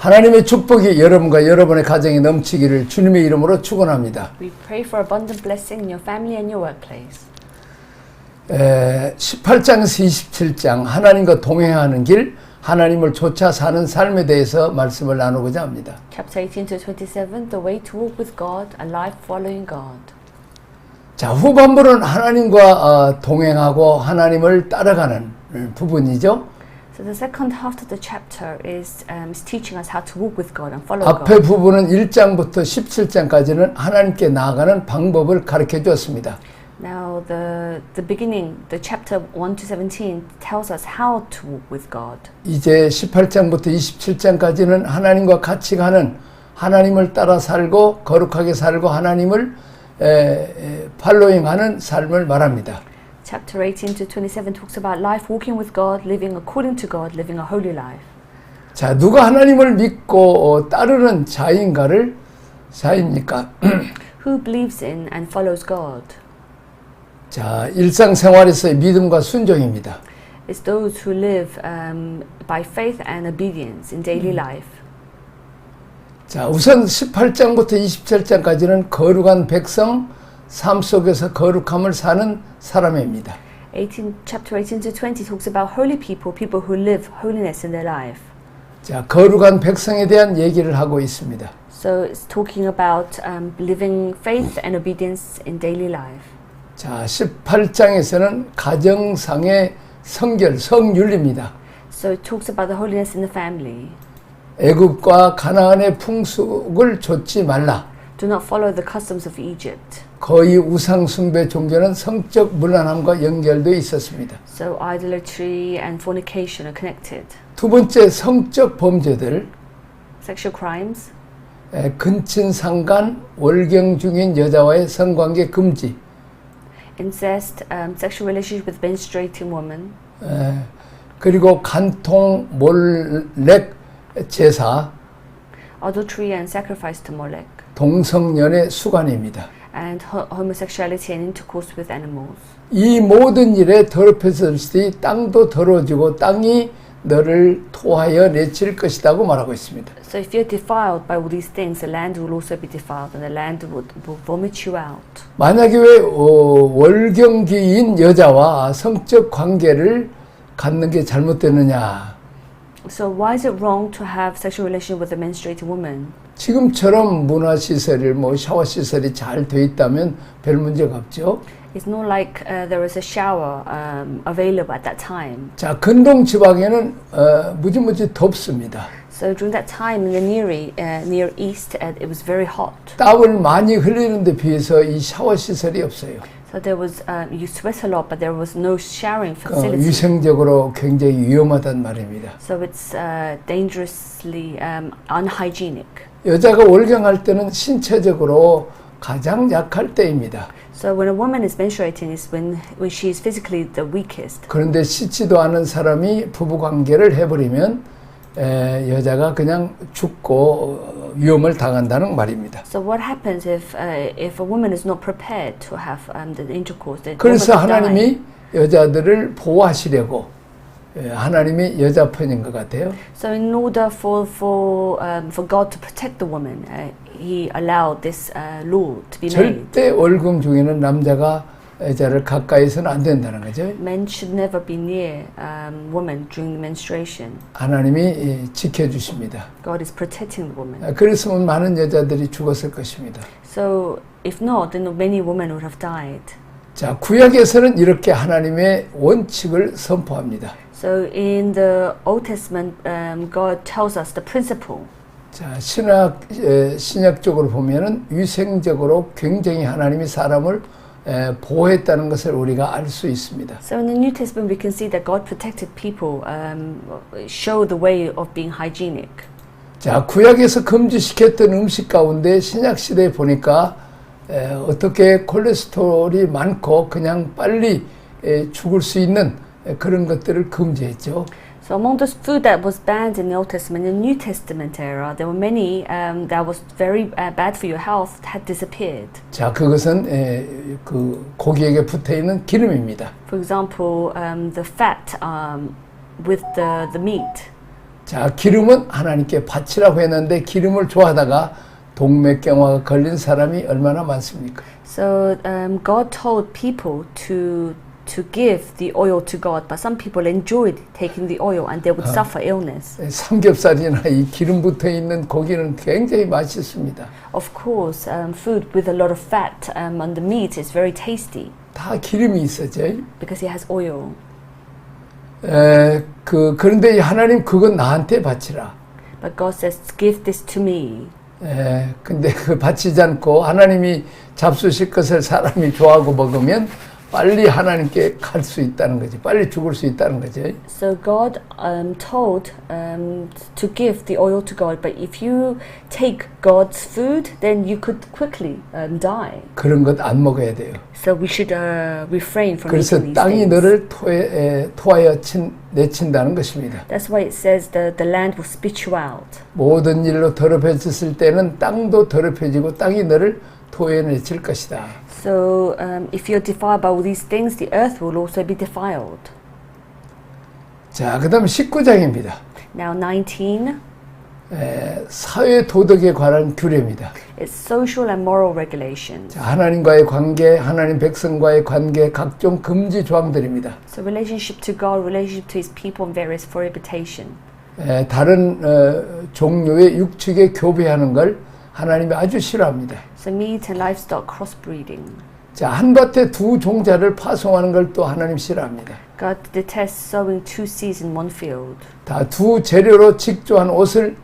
하나님의 축복이 여러분과 여러분의 가정에 넘치기를 주님의 이름으로 축원합니다. We pray for abundant blessing in your family and your workplace. 18장에서 27장 하나님과 동행하는 길, 하나님을 쫓아 사는 삶에 대해서 말씀을 나누고자 합니다. Chapter 18 to 27, the way to walk with God, a life following God. 자, 후반부는 하나님과 동행하고 하나님을 따라가는 부분이죠. So the second half of the chapter is teaching us how to walk with God and follow 앞에 God. 부분은 1장부터 17장까지는 하나님께 나아가는 방법을 가르쳐 주었습니다. Now the beginning, the chapter 1 to 17 tells us how to walk with God. 이제 18장부터 27장까지는 하나님과 같이 가는, 하나님을 따라 살고 거룩하게 살고 하나님을 팔로잉하는 삶을 말합니다. Chapter 18 to 27 talks about life walking with God, living according to God, living a holy life. 자, 누가 하나님을 믿고 따르는 자입니까? Who believes in and follows God? 자, 일상생활에서의 믿음과 순종입니다. It's those who live by faith and obedience in daily life. 자, 우선 18장부터 27장까지는 거룩한 백성, 삶 속에서 거룩함을 사는 사람입니다. Chapter 18 to 20 talks about holy people, people who live holiness in their life. 자, 거룩한 백성에 대한 얘기를 하고 있습니다. So it's talking about living faith and obedience in daily life. 자, 18장에서는 가정상의 성결, 성윤리입니다. So it talks about the holiness in the family. 애굽과 가나안의 풍속을 좇지 말라. Do not follow the customs of Egypt. 거의 우상 숭배 종교는 성적 문란함과 연결되어 있었습니다. So idolatry and fornication are connected. 두 번째, 성적 범죄들, Sexual crimes, 근친 상간, 월경 중인 여자와의 성관계 금지, incest, sexual relationship with menstruating women, 그리고 간통, 몰렉 제사, adultery and sacrifice to Molech, 동성연애 수관입니다. and homosexuality and intercourse with animals. 이 모든 일에 더럽혀졌으니 땅도 더러워지고 땅이 너를 토하여 내칠 것이라고 말하고 있습니다. So if you're defiled by all these things, the land will also be defiled, and the land will vomit you out. 만약에 왜 월경기인 여자와 성적 관계를 갖는 게 잘못되느냐? So why is it wrong to have sexual relation with a menstruating woman? 지금처럼 문화시설이 샤워시설이 잘 돼 있다면 별 문제가 없죠. It's not like there was a shower available at that time. 자, 근동 지방에는 무지무지 덥습니다. So during that time in the Near East, it was very hot. 땀을 많이 흘리는 데 비해서 이 샤워시설이 없어요. So there was you sweat a lot, but there was no showering facility. 위생적으로 굉장히 위험하단 말입니다. So it's dangerously unhygienic. 여자가 월경할 때는 신체적으로 가장 약할 때입니다. So when a woman is menstruating is when she is physically the weakest. 그런데 씻지도 않은 사람이 부부 관계를 해버리면 여자가 그냥 죽고 위험을 당한다는 말입니다. So what happens if a woman is not prepared to have the intercourse? The 그래서 woman will die. 하나님이 여자들을 보호하시려고 하나님이 여자 편인 것 같아요. So in order for God to protect the woman, He allowed this law to be made. 절대 월경 중에는 남자가 여자를 가까이서는 안 된다는 거죠. Men should never be near women during the menstruation. 하나님이 지켜주십니다. God is protecting the woman. 그랬으면 많은 여자들이 죽었을 것입니다. So if not, then many women would have died. 자, 구약에서는 이렇게 하나님의 원칙을 선포합니다. So in the Old Testament, God tells us the principle. 자, 신약적으로 보면은 위생적으로 굉장히 하나님이 사람을 보호했다는 것을 우리가 알 수 있습니다. So in the New Testament, we can see that God protected people, show the way of being hygienic. 자, 구약에서 금지시켰던 음식 가운데 신약 시대에 보니까 어떻게 콜레스테롤이 많고 그냥 빨리 죽을 수 있는 그런 것들을 금지했죠. So among the food that was banned in the Old Testament, in the New Testament era, there were many that was very bad for your health had disappeared. 자, 그것은 그 고기에게 붙어 있는 기름입니다. For example, the fat with the meat. 자, 기름은 하나님께 바치라고 했는데 기름을 좋아하다가 동맥경화가 걸린 사람이 얼마나 많습니까? So God told people to give the oil to God, but some people enjoyed taking the oil and they would suffer illness. 삼겹살이나 이 기름 붙어 있는 고기는 굉장히 맛있습니다. Of course, food with a lot of fat on the meat is very tasty 다 기름이 있어죠. because it has oil. 그런데 하나님 그건 나한테 바치라. But God says, give this to me. 근데 그 바치지 않고 하나님이 잡수실 것을 사람이 좋아하고 먹으면 빨리 하나님께 갈 수 있다는 거지. 빨리 죽을 수 있다는 거지. So God told to give the oil to God, but if you take God's food, then you could quickly die. 그런 것 안 먹어야 돼요. So we should refrain from 그래서 eating these 땅이 things. 너를 토하여 내친다는 것입니다. That's why it says the land will spit you out. 모든 일로 더럽혀졌을 때는 땅도 더럽혀지고 땅이 너를 토해내칠 것이다. So if you're defiled by all these things, the earth will also be defiled. 자, 그 다음 19장입니다. Now 19, 사회 도덕에 관한 규례입니다. it's social and moral regulations. 자, 하나님과의 관계, 하나님 백성과의 관계, 각종 금지 조항들입니다. So relationship to God, relationship to His people, and various prohibition. 다른 종류의 육축에 교배하는 걸 하나님이 아주 싫어합니다. So meat and livestock crossbreeding. 자, 한 밭에 두 종자를 파송하는 걸 또 하나님 싫어합니다. God detests sowing two seeds in one field. 다 두 재료로 직조한 옷을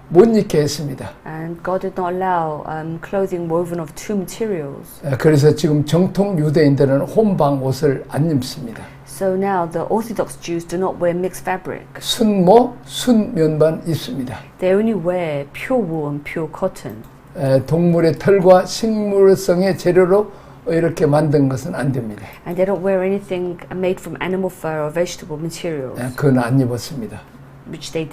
못 입게 했습니다. And God did not allow clothing woven of two materials. 그래서 지금 정통 유대인들은 혼방 옷을 안 입습니다. So now the Orthodox Jews do not wear mixed fabric. 순모, 순면만 입습니다. They only wear pure wool and pure cotton. 동물의 털과 식물성의 재료로 이렇게 만든 것은 안 됩니다. And they don't wear anything made from animal fur or vegetable materials, 그건 안 입었습니다. which they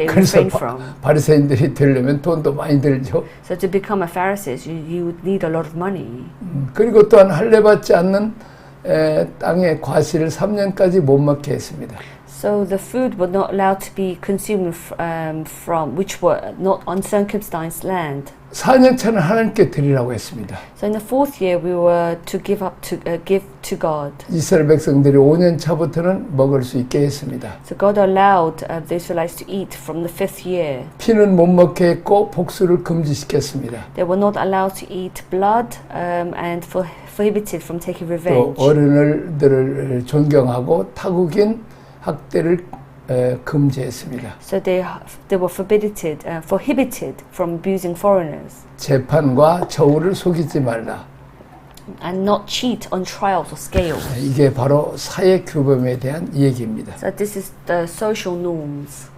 그래서 refrain from. 바리새인들이 되려면 돈도 많이 들죠. So to become a Pharisee, you would need a lot of money. 그리고 또한 할례받지 않는 땅의 과실을 3년까지 못 먹게 했습니다. So the food was not allowed to be consumed from which were not uncircumcised land. 4년 차는 하나님께 드리라고 했습니다. So in the fourth year, we were to give to God. 이스라엘 백성들이 5년 차부터는 먹을 수 있게 했습니다. So God allowed the Israelites to eat from the fifth year. 피는 못 먹게 했고 복수를 금지시켰습니다. They were not allowed to eat blood and prohibited from taking 또 revenge. 어른들을 존경하고 타국인 학대를 금지했습니다. So they were prohibited from abusing foreigners 재판과 저울을 속이지 말라. and not cheat on trials or scales. 이게 바로 사회 규범에 대한 얘기입니다. So this is the social norms.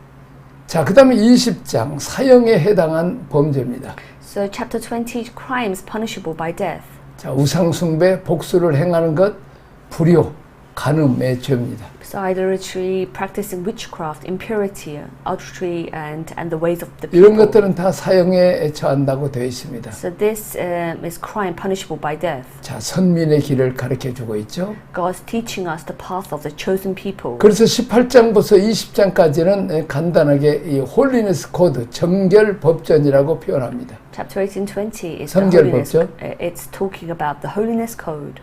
자, 그 다음에 20장 사형에 해당한 범죄입니다. So chapter 20, crimes punishable by death. 자, 우상숭배, 복수를 행하는 것, 불효, 간음의 죄입니다. So idolatry, practicing witchcraft, impurity, adultery, and the ways of the 이런 people. 것들은 다 사형에 처한다고 되어 있습니다. So this is crime punishable by death. 자, 선민의 길을 가르쳐 주고 있죠. God's teaching us the path of the chosen people. 그래서 18장부터 20장까지는 간단하게 이 홀리네스 코드, 정결 법전이라고 표현합니다. Chapter 18, 20 is the 성결 holiness. 법전. It's talking about the holiness code.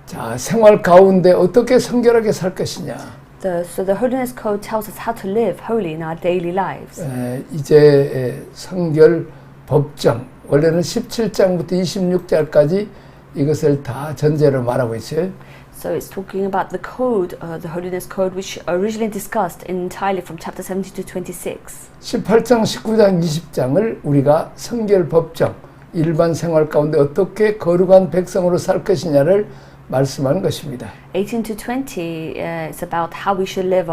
자, 생활 가운데 어떻게 성결하게 살 것이냐. So the holiness code tells us how to live holy in our daily lives. 이제 성결 법정, 원래는 17장부터 26장까지 이것을 다 전제로 말하고 있어요. So it's talking about the code, the holiness code, which originally discussed entirely from chapter 17 to 26. 18장, 19장, 20장을 우리가 성결 법정, 일반 생활 가운데 어떻게 거룩한 백성으로 살 것이냐를 말씀하는 것입니다. 18 to 20 is about how we should live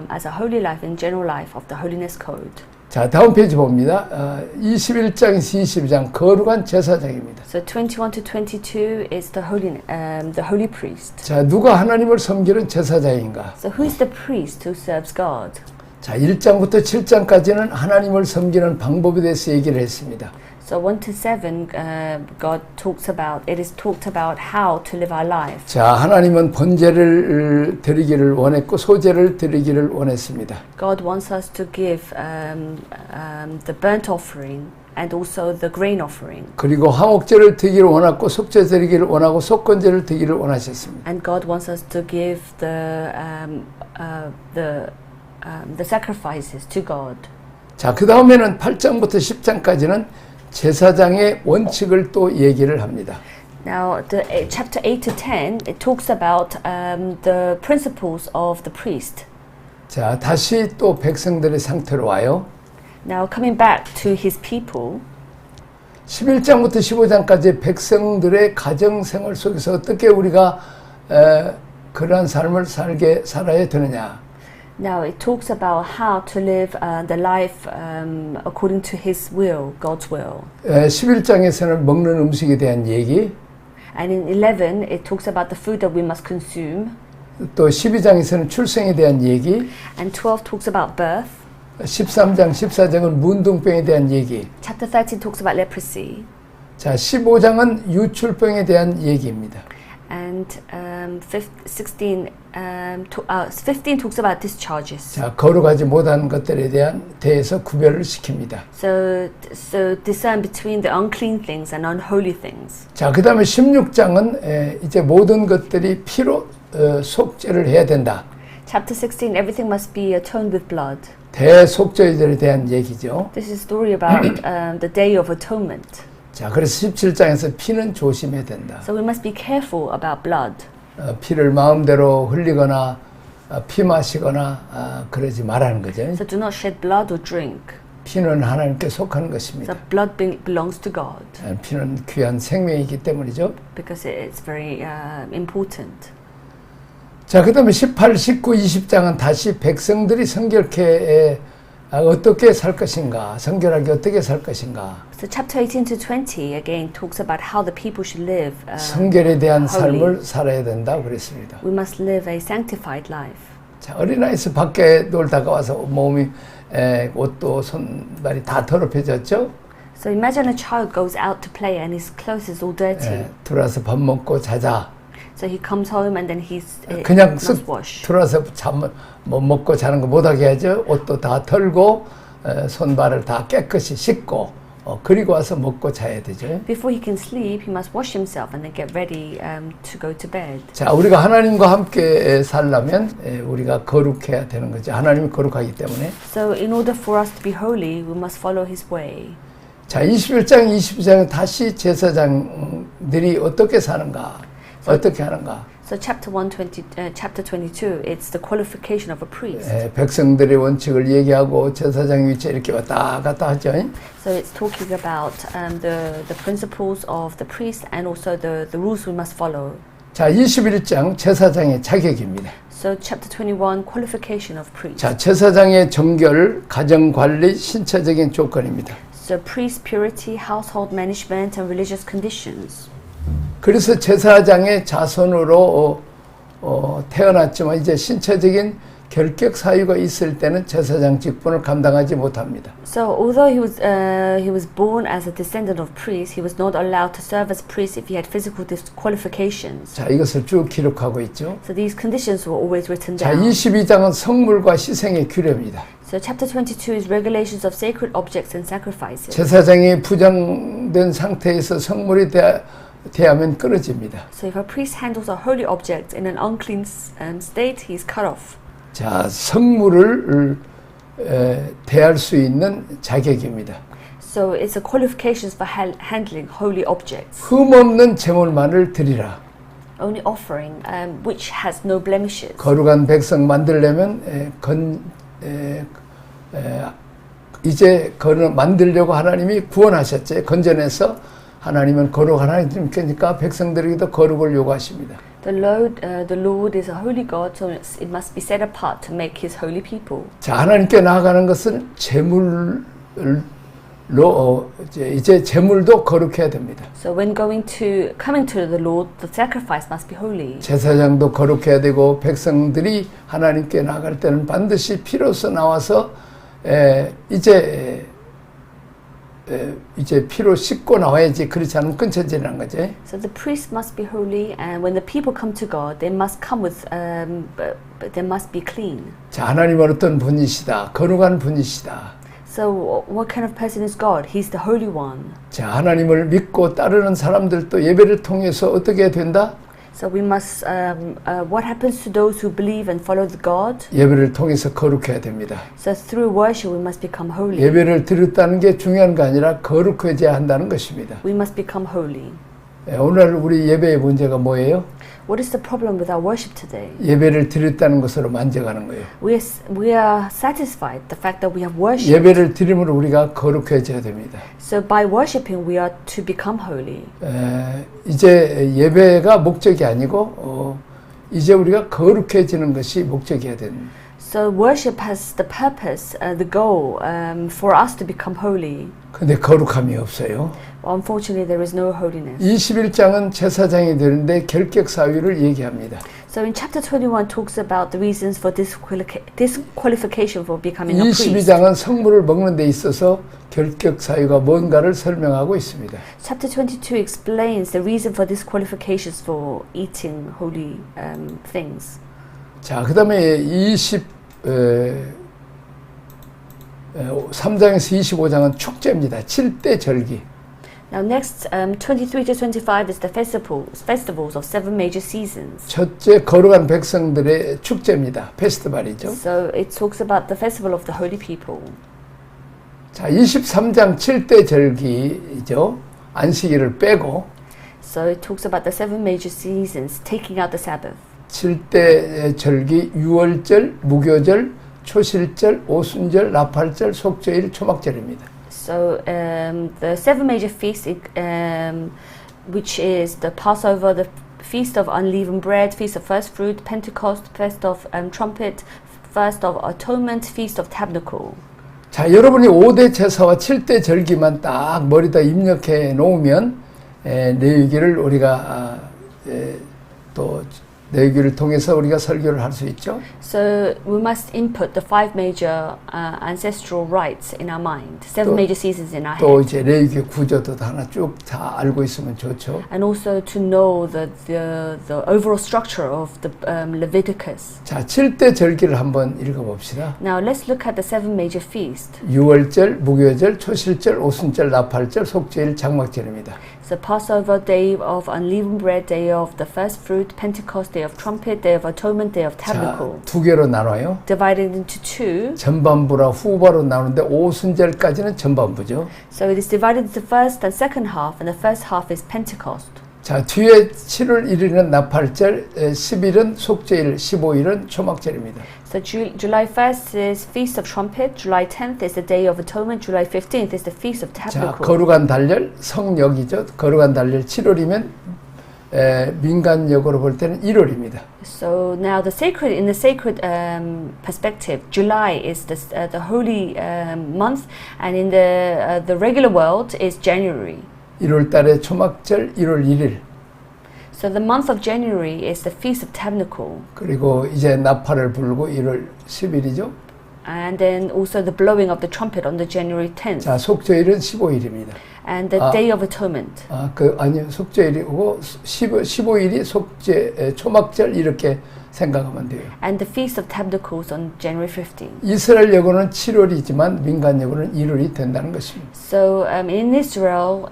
as a holy life in general life of the holiness code. 자, 다음 페이지 봅니다. 21장에서 22장 거룩한 제사장입니다. So 21 to 22 is the holy priest. 자, 누가 하나님을 섬기는 제사장인가? So who is the priest who serves God? 자, 1장부터 7장까지는 하나님을 섬기는 방법에 대해서 얘기를 했습니다. So 1 to 7, God talks about, it is talked about how to live our life. 자, 하나님은 번제를 드리기를 원했고 소제를 드리기를 원했습니다. God wants us to give the burnt offering and also the grain offering. 그리고 화목제를 드리기를 원했고 속죄 드리기를 원하고 속건제를 드리기를 원하셨습니다. And God wants us to give the sacrifices to God. 자, 그 다음에는 8장부터 10장까지는 제사장의 원칙을 또 얘기를 합니다. Now, chapter 8 to 10, it talks about the principles of the priest. 자, 다시 또 백성들의 상태로 와요. Now, coming back to his people, 11장부터 15장까지 백성들의 가정생활 속에서 어떻게 우리가 그러한 삶을 살아야 되느냐. now it talks about how to live the life according to his will, God's will. 11장에서는 먹는 음식에 대한 얘기, And in 11, it talks about the food that we must consume. 또 12장에서는 출생에 대한 얘기, And 12 talks about birth. 13장, 14장은 문둥병에 대한 얘기. Chapter 13 talks about leprosy. 자, 15장은 유출병에 대한 얘기입니다. And 15 talks about discharges. 자, 거룩하지 못한 것들에 대해서 구별을 시킵니다. So discern between the unclean things and unholy things. 자, 그 다음에 16장은 이제 모든 것들이 피로 속죄를 해야 된다. Chapter 16, everything must be atoned with blood. 대속죄들에 대한 얘기죠. This is a story about the Day of Atonement. 자, 그래서 17장에서 피는 조심해야 된다. So we must be careful about blood. 피를 마음대로 흘리거나 피 마시거나 그러지 말라는 거죠. So do not shed blood or drink. 피는 하나님께 속하는 것입니다. So blood belongs to God 피는 귀한 생명이기 때문이죠. because it's very important. 자, 그 다음에 18, 19, 20장은 다시 백성들이 성결케 어떻게 살 것인가, 성결하게 어떻게 살 것인가. So chapter 18 to 20 again talks about how the people should live. 성결에 대한 holy. 삶을 살아야 된다고 그랬습니다. We must live a sanctified life. 자, 어린아이에서 밖에 놀다가 와서 몸이 옷도 손발이 다 더럽혀졌죠. So imagine a child goes out to play and his clothes is all dirty. 들어와서 밥 먹고 자자. So he comes home and then 그냥 must wash. 들어와서 뭐 먹고 자는 거 못하게 하죠. 옷도 다 털고 손발을 다 깨끗이 씻고 그리고 와서 먹고 자야 되죠. Before he can sleep, he must wash himself and then get ready to go to bed. 자, 우리가 하나님과 함께 살려면 우리가 거룩해야 되는 거죠. 하나님이 거룩하기 때문에. So in order for us to be holy, we must follow his way. 자, 21장, 22장은 다시 제사장들이 어떻게 사는가, 어떻게 하는가. So chapter 22, it's the qualification of a priest. 백성들의 원칙을 얘기하고 제사장 위치에 이렇게 왔다 갔다 하죠. So it's talking about the principles of the priest and also the rules we must follow. 자, 21장 제사장의 자격입니다. So chapter 21, qualification of priest. 자, 제사장의 정결, 가정 관리, 신체적인 조건입니다. So priest purity, household management, and religious conditions. 그래서 제사장의 자손으로 태어났지만 이제 신체적인 결격 사유가 있을 때는 제사장 직분을 감당하지 못합니다. So although he was born as a descendant of priests, he was not allowed to serve as priest if he had physical disqualifications. 자, 이것을 쭉 기록하고 있죠. So these conditions were always written 자, down. 22장은 성물과 희생의 규례입니다. So chapter 22 is regulations of sacred objects and sacrifices. 제사장이 부정된 상태에서 성물이 대하면 끊어집니다. So if a priest handles a holy object in an unclean state, he is cut off. 자, 성물을 대할 수 있는 자격입니다. So it's a qualifications for handling holy objects. 흠없는 제물만을 드리라. Only offering which has no blemishes. 거룩한 백성 만들려면 이제 만들려고 하나님이 구원하셨죠. 건전해서 하나님은 거룩한 하나님이니까 백성들에게도 거룩을 요구하십니다. The Lord is a holy God, so it must be set apart to make His holy people. 자, 하나님께 나아가는 것은 제물로 이제 제물도 거룩해야 됩니다. So when coming to the Lord, the sacrifice must be holy. 제사장도 거룩해야 되고 백성들이 하나님께 나아갈 때는 반드시 피로서 나와서 이제 이제 피로 씻고 나와야지 그렇지 않으면 끊쳐지는 거죠. So the priest must be holy, and when the people come to God, they must come with, but they must be clean. 자, 하나님은 어떤 분이시다. 거룩한 분이시다. So what kind of person is God? He's the Holy One. 자, 하나님을 믿고 따르는 사람들도 예배를 통해서 어떻게 된다? So we must, what happens to those who believe and follow the God? 예배를 통해서 거룩해야 됩니다. So through worship we must become holy. 예배를 드렸다는 게 중요한 게 아니라 거룩해져야 한다는 것입니다. We must become holy. 오늘 우리 예배의 문제가 뭐예요? What is the problem with our worship today? 예배를 드렸다는 것으로 만족하는 거예요. We are satisfied the fact that we have worshipped. 예배를 드림으로 우리가 거룩해져야 됩니다. So by worshipping we are to become holy. 이제 예배가 목적이 아니고 이제 우리가 거룩해지는 것이 목적이어야 됩니다. So worship has the purpose, the goal for us to become holy. 근데 거룩함이 없어요. Unfortunately, there is no holiness. 21장은 제사장이 되는데 결격 사유를 얘기합니다. So in chapter 21 talks about the reasons for disqualification for becoming a priest. 22장은 성물을 먹는 데 있어서 결격 사유가 뭔가를 설명하고 있습니다. Chapter 22 explains the reason for disqualifications for eating holy things. 자, 그 다음에 3장에서 25장은 축제입니다. 7대 절기. Now next, 23 to 25 is the festivals of 7 major seasons. 첫째 거룩한 백성들의 축제입니다. 페스티벌이죠. So it talks about the festival of the holy people. 자, 23장 7대 절기죠. 안식일을 빼고 So it talks about the 7 major seasons, taking out the Sabbath. 7대 절기 유월절, 무교절, 초실절, 오순절, 나팔절, 속죄일, 초막절입니다. So the 7 major feasts, which is the Passover, the Feast of Unleavened Bread, Feast of First Fruit, Pentecost, Feast of Trumpet, Feast of Atonement, Feast of Tabernacle. 자, 여러분이 5대 제사와 7대 절기만 딱 머리다 입력해 놓으면 레위기를 우리가 또 레위기를 통해서 우리가 설교를 할 수 있죠. So we must input the 5 major ancestral rites in our mind, 7 major seasons in our 또 head. 이제 레위기 구조도 하나 쭉 다 알고 있으면 좋죠. And also to know the overall structure of the Leviticus. 자, 7대 절기를 한번 읽어봅시다. Now let's look at the 7 major feasts. 유월절, 무교절, 초실절, 오순절, 나팔절, 속죄일, 장막절입니다. So Passover, Day of Unleavened Bread, Day of the First Fruit, Pentecost, Day of Trumpet, Day of Atonement, Day of 자, Tabernacle. 두 개로 나눠요. Divided into 2. 전반부라 후반으로 나누는데 오순절까지는 전반부죠. So it is divided into the first and second half, and the first half is Pentecost. 자, 뒤에 7월 1일은 나팔절, 10일은 속죄일, 15일은 초막절입니다. So July 1st is Feast of Trumpet, July 10th is the Day of Atonement, July 15th is the Feast of 자, Tabernacle. 거룩한 달절, 성역이죠. 거룩한 달절 7월이면 민간역으로 볼 때는 1월입니다. So now in the sacred perspective, July is the holy month, and in the regular world is January. 1월 달에 초막절 1월 1일. So the month of January is the Feast of Tabernacle. 그리고 이제 나팔을 불고 1월 10일이죠. And then also the blowing of the trumpet on the January 10th. 자, 속죄일은 15일입니다. And the Day of Atonement. 아니요. 속죄일이고 15일이 속죄 초막절 이렇게 생각하면 돼요. And the Feast of Tabernacles on January 15th. 이스라엘 여고는 7월이지만 민간 여고는 1월이 된다는 것입니다. So in Israel,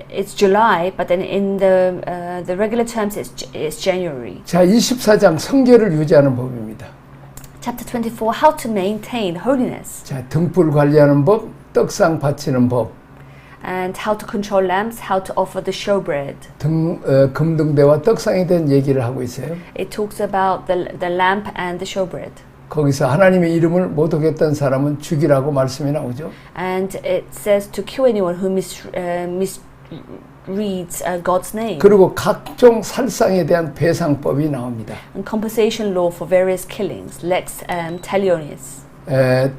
it's July, but then in the regular terms, it's January. 자, 24장 성결을 유지하는 법입니다. Chapter 24, how to maintain holiness. 자, 등불 관리하는 법, 떡상 바치는 법. And how to control lamps, how to offer the showbread. 금등대와 떡상에 대한 얘기를 하고 있어요. It talks about the lamp and the showbread. 거기서 하나님의 이름을 모독했던 사람은 죽이라고 말씀이 나오죠. And it says to kill anyone who misreads God's name. 그리고 각종 살상에 대한 배상법이 나옵니다. And compensation law for various killings, lex talionis.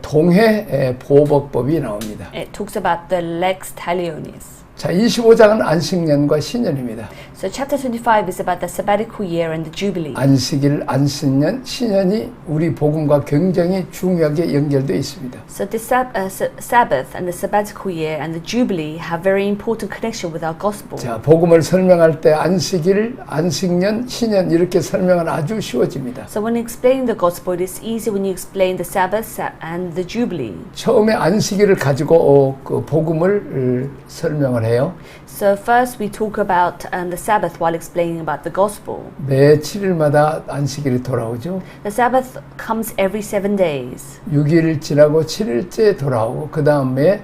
동해 보복법이 나옵니다. It talks about the lex talionis. 자, 25장은 안식년과 신년입니다. So chapter 25 is about the sabbatical year and the jubilee. 안식일, 안식년, 신년이 우리 복음과 굉장히 중요하게 연결되어 있습니다. So the Sabbath and the sabbatical year and the jubilee have very important connection with our gospel. 자, 복음을 설명할 때 안식일, 안식년, 신년 이렇게 설명은 아주 쉬워집니다. So when explaining the gospel, it is easy when you explain the Sabbath and the jubilee. 처음에 안식일을 가지고 그 복음을 설명을 해요. So first we talk about the Sabbath while explaining about the gospel. 매 7일마다 안식일이 돌아오죠. The Sabbath comes every 7 days. 6일 지나고 7일째 돌아오고 그 다음에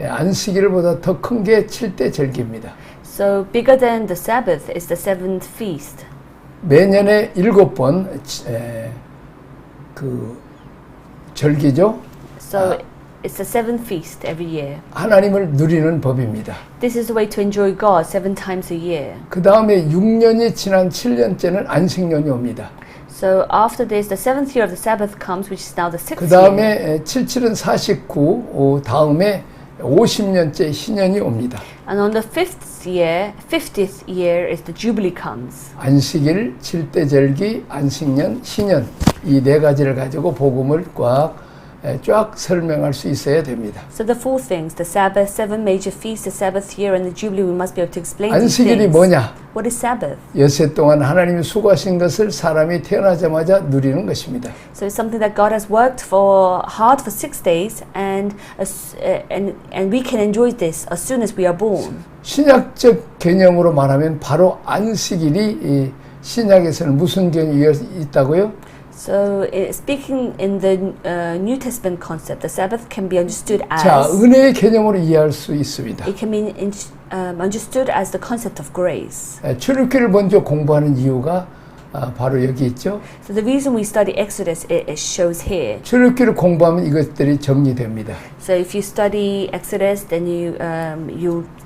안식일보다 더 큰 게 7대 절기입니다. So bigger than the Sabbath is the seventh feast. 매년에 7번 그 절기죠. So it's the seventh feast every year. 하나님을 누리는 법입니다. This is the way to enjoy God 7 times a year. 그 다음에 6년이 지난 7년째는 안식년이 옵니다. So after this, the 7th year of the Sabbath comes, which is now the 6th 그 year. 다음에 77은 49, 다음에 50년째 신년이 옵니다. And on the 50th year is the Jubilee comes. 안식일, 7대 절기, 안식년, 신년 이 네 가지를 가지고 복음을 쫙 설명할 수 있어야 됩니다. So the four things, the Sabbath, 7 major feasts, the Sabbath year, and the Jubilee, we must be able to explain these 안식일이 things. 뭐냐? What is Sabbath? 엿새 동안 하나님이 수고하신 것을 사람이 태어나자마자 누리는 것입니다. So it's something that God has worked hard for 6 days, and we can enjoy this as soon as we are born. 신약적 개념으로 말하면 바로 안식일이 이 신약에서는 무슨 개념이 있다고요? So speaking in the New Testament concept, the Sabbath can be understood 자, as 은혜의 개념으로 이해할 수 있습니다. it can be understood as the concept of grace. 출애굽기를 먼저 공부하는 이유가 바로 여기 있죠. So the reason we study Exodus it shows here. 출애굽기를 공부하면 이것들이 정리됩니다. So if you study Exodus, then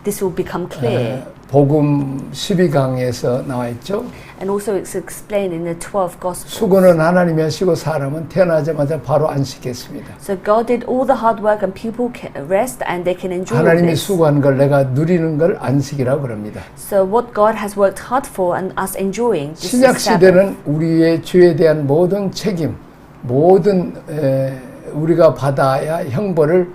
this will become clear. 복음 12강에서 나와 있죠. And also it's explained in the 12 Gospels. 수고는 하나님이 하시고 사람은 태어나자마자 바로 안식했습니다. So God did all the hard work and people can rest and they can enjoy 하나님이 this. 수고한 걸 내가 누리는 걸 안식이라고 그럽니다. So what God has worked hard for and us enjoying, this 신약 is Sabbath. 시대는 우리의 죄에 대한 모든 책임, 모든 우리가 받아야 형벌을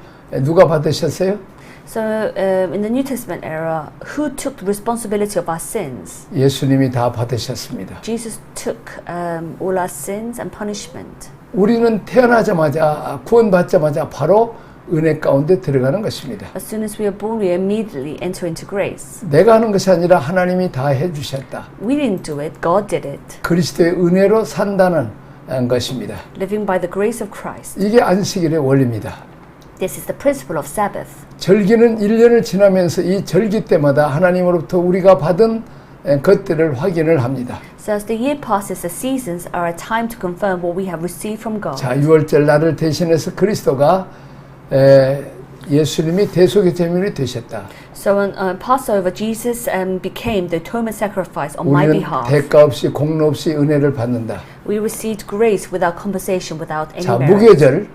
누가 받으셨어요? So in the New Testament era, who took the responsibility of our sins? 예수님이 다 받으셨습니다. Jesus took all our sins and punishment. 우리는 태어나자마자 구원받자마자 바로 은혜 가운데 들어가는 것입니다. As soon as we are born, we immediately enter into grace. 내가 하는 것이 아니라 하나님이 다 해주셨다. We didn't do it, God did it. 그리스도의 은혜로 산다는 것입니다. Living by the grace of Christ. 이게 안식일의 원리입니다. This is the principle of Sabbath. 절기는 1년을 지나면서 이 절기 때마다 하나님으로부터 우리가 받은 것들을 확인을 합니다. So as the year passes, the seasons are a time to confirm what we have received from God. 자, 6월절 날을 대신해서 그리스도가 예수님이 대속의 제물이 되셨다. So on Passover, Jesus became the atonement sacrifice on my 우리는 behalf. 대가 없이 공로 없이 은혜를 받는다. We received grace without compensation, without any 자, merit. 무교절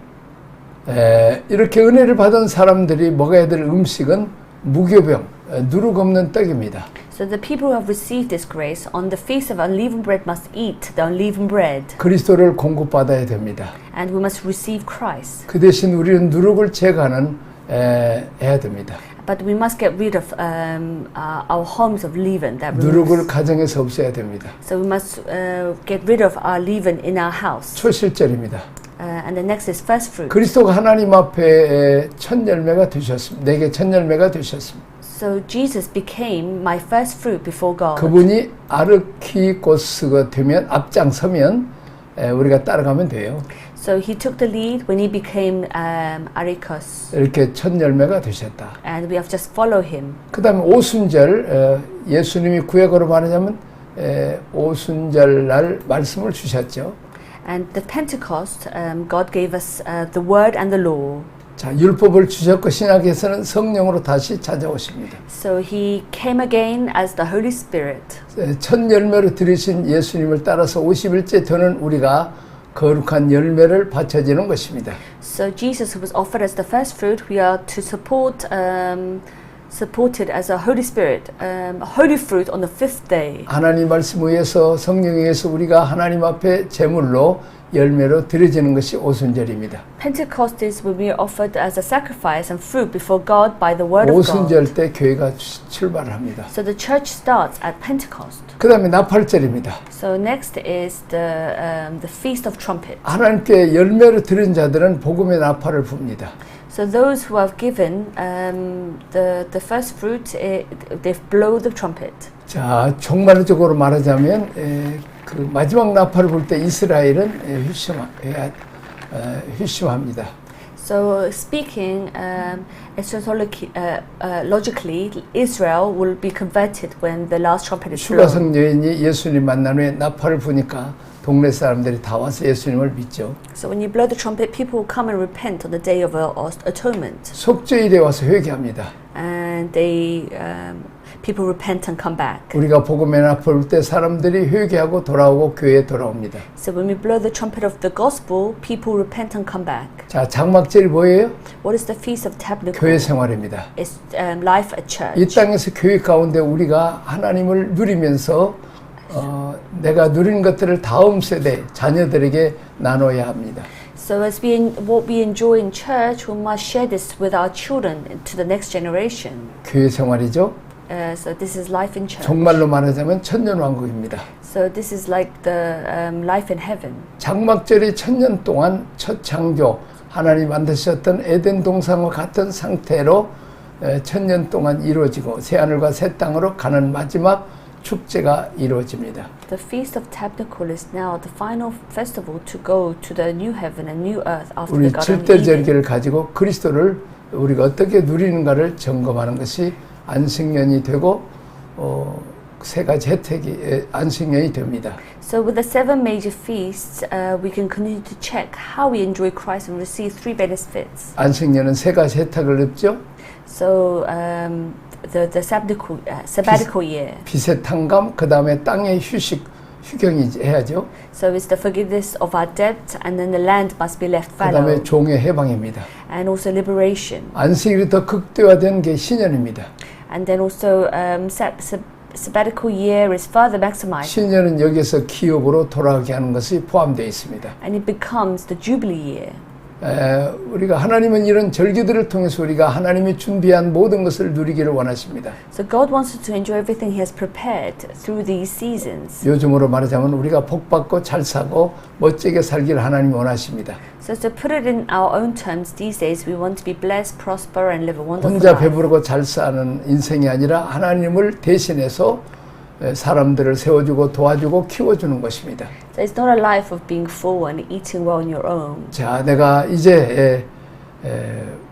이렇게 은혜를 받은 사람들이 먹어야 될 음식은 무교병, 누룩 없는 떡입니다. So the people who have received this grace on the feast of unleavened bread must eat the unleavened bread, 그리스도를 공급받아야 됩니다. and we must receive Christ. 그 대신 우리는 누룩을 제거하는 해야 됩니다. But we must get rid of our homes of leaven that 누룩을 removes. 가정에서 없애야 됩니다. So we must get rid of our leaven in our house. 초실절입니다. And the next is first fruit. 그리스도가 하나님 앞에 첫 열매가 되셨습니다. 내게 첫 열매가 되셨습니다. So Jesus became my first fruit before God. 그분이 아르키고스가 되면 앞장서면 우리가 따라가면 돼요. So he took the lead when he became Arikos, 이렇게 첫 열매가 되셨다. and we have just follow him. 그 다음에 오순절 예수님이 구약으로 말하자면 오순절 날 말씀을 주셨죠. And the Pentecost, God gave us the word and the law. 자, 율법을 주셨고 신약에서는 성령으로 다시 찾아오십니다. So he came again as the Holy Spirit. 첫 열매로 들으신 예수님을 따라서 50일째 되는 우리가 거룩한 열매를 바쳐지는 것입니다. So Jesus, who was offered as the first fruit, we are to support supported as a Holy Spirit, holy fruit on the fifth day. 하나님 말씀 의해서 성령에 의해서 우리가 하나님 앞에 제물로 열매로 드려지는 것이 오순절입니다. Pentecost is when we are offered as a sacrifice and fruit before God by the word of God. 오순절 때 교회가 출발을 합니다. So the church starts at Pentecost. 그 다음에 나팔절입니다. So next is the Feast of Trumpets. 하나님께 열매로 드린 자들은 복음의 나팔을 붑니다. So those who have given the first fruit, they blow the trumpet. 자, 종말적으로 말하자면 그 마지막 나팔을 불 때 이스라엘은 휴심합니다. So speaking logically, Israel will be converted when the last trumpet is blown. 휴가성 여인이 예수님 만난 후에 나팔을 부니까 동네 사람들이 다 와서 예수님을 믿죠. So when you blow the trumpet, people will come and repent on the day of atonement. 속죄일에 와서 회개합니다. And people repent and come back. 우리가 복음의 나팔을 불 때 사람들이 회개하고 돌아오고 교회에 돌아옵니다. So when we blow the trumpet of the gospel, people repent and come back. 자, 장막절이 뭐예요? What is the Feast of Tabernacle? 교회 생활입니다. It's life at church. 이 땅에서 교회 가운데 우리가 하나님을 누리면서 내가 누린 것들을 다음 세대 자녀들에게 나눠야 합니다. So as what we enjoy in church, we must share this with our children to the next generation. 교회 생활이죠. So this is life in church. 정말로 말하자면 천년왕국입니다. So this is like the life in heaven. 장막절이 천년 동안 첫 창조 하나님 만드셨던 에덴 동산과 같은 상태로 천년 동안 이루어지고 새 하늘과 새 땅으로 가는 마지막 축제가 이루어집니다. The Feast of Tabernacle is now the final festival to go to the new heaven and new earth after 우리 the Garden of 7대 Eden. 절기를 가지고 그리스도를 우리가 어떻게 누리는가를 점검하는 것이 안식년이 되고 세 가지 혜택이 안식년이 됩니다. So with the 7 major feasts, we can continue to check how we enjoy Christ and receive 3 benefits. 안식년은 세 가지 혜택을 입죠. So the sabbatical year. 빚의 탕감, 그 다음에 땅의 휴경이 해야죠. So it's the forgiveness of our debt, and then the land must be left 그 fallow. 다음에 종의 해방입니다. And also liberation. 안식일이 더 극대화된 게 신년입니다. And then also sabbatical year is further maximized. 신년은 여기서 기업으로 돌아가게 하는 것이 포함되어 있습니다. And it becomes the Jubilee year. 우리가 하나님은 이런 절기들을 통해서 우리가 하나님이 준비한 모든 것을 누리기를 원하십니다. So God wants us to enjoy everything He has prepared through these seasons. 요즘으로 말하자면 우리가 복받고 잘 사고 멋지게 살기를 하나님이 원하십니다. So to put it in our own terms, these days we want to be blessed, prosper, and live a wonderful 혼자 life. 배부르고 잘 사는 인생이 아니라 하나님을 대신해서 사람들을 세워주고 도와주고 키워주는 것입니다. So it's not a life of being full and eating well on your own. 자, 내가 이제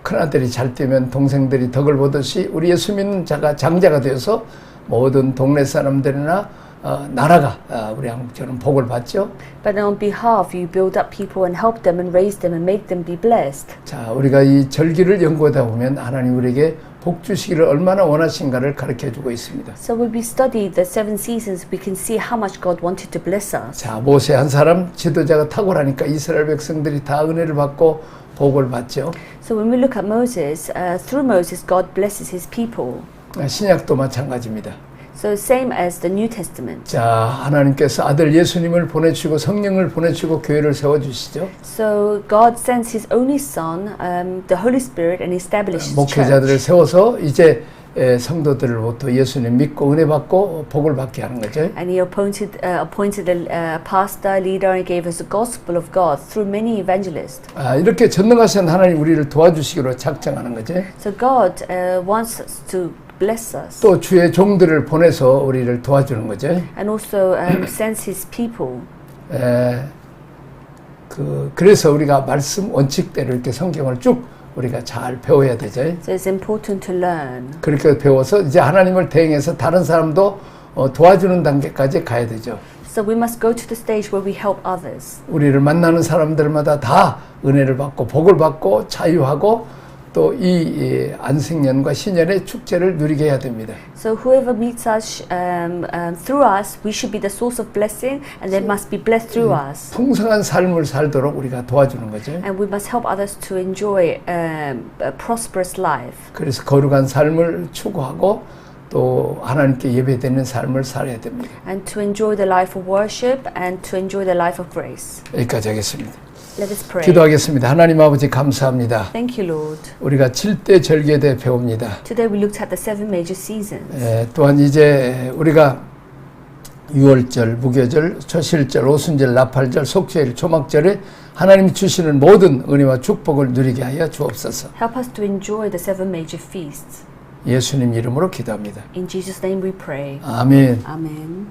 큰아들이 잘 되면 동생들이 덕을 보듯이 우리 예수 믿는 자가 장자가 되어서 모든 동네 사람들이나 나라가 우리 한국처럼 복을 받죠. But on behalf, you build up people and help them and raise them and make them be blessed. 자, 우리가 이 절기를 연구하다 보면 하나님 우리에게 복 주시기를 얼마나 원하신가를 가르쳐주고 있습니다. So when we study the 7 seasons, we can see how much God wanted to bless us. 자, 모세 한 사람 지도자가 탁월하니까 이스라엘 백성들이 다 은혜를 받고 복을 받죠. So when we look at Moses, through Moses, God blesses His people. 신약도 마찬가지입니다. So same as the New Testament. 자, 하나님께서 아들 예수님을 보내주시고 성령을 보내주시고 교회를 세워주시죠. So God sends His only Son, the Holy Spirit, and establishes 목회자들을 church. 세워서 이제 성도들로부터 예수님 믿고 은혜 받고 복을 받게 하는 거죠. And He appointed a pastor, leader, and gave us the gospel of God through many evangelists. 이렇게 전능하신 하나님 우리를 도와주시기로 작정하는 거죠. So God wants us to bless us. 또 주의 종들을 보내서 우리를 도와주는 거죠. And also sends His people. 그래서 우리가 말씀 원칙대로 이렇게 성경을 쭉 우리가 잘 배워야 되죠. So it's important to learn. 그렇게 배워서 이제 하나님을 대행해서 다른 사람도 도와주는 단계까지 가야 되죠. So we must go to the stage where we help others. 우리를 만나는 사람들마다 다 은혜를 받고 복을 받고 자유하고 또 이 안식년과 신년의 축제를 누리게 해야 됩니다. So whoever meets us through us, we should be the source of blessing, and they must be blessed through us. 풍성한 삶을 살도록 우리가 도와주는 거죠. And we must help others to enjoy a prosperous life. 그래서 거룩한 삶을 추구하고 또 하나님께 예배드리는 삶을 살아야 됩니다. And to enjoy the life of worship and to enjoy the life of grace. 여기까지 하겠습니다. Let us pray. 기도하겠습니다. 하나님 아버지 감사합니다. Thank you, Lord. 우리가 7대 절기에 대해 배웁니다. Today we looked at the 7 major seasons. 또한 이제 우리가 유월절, 무교절, 초실절, 오순절, 나팔절, 속죄일, 초막절에 하나님이 주시는 모든 은혜와 축복을 누리게 하여 주옵소서. Help us to enjoy the 7 major feasts. 예수님 이름으로 기도합니다. In Jesus' name we pray. 아멘. Amen.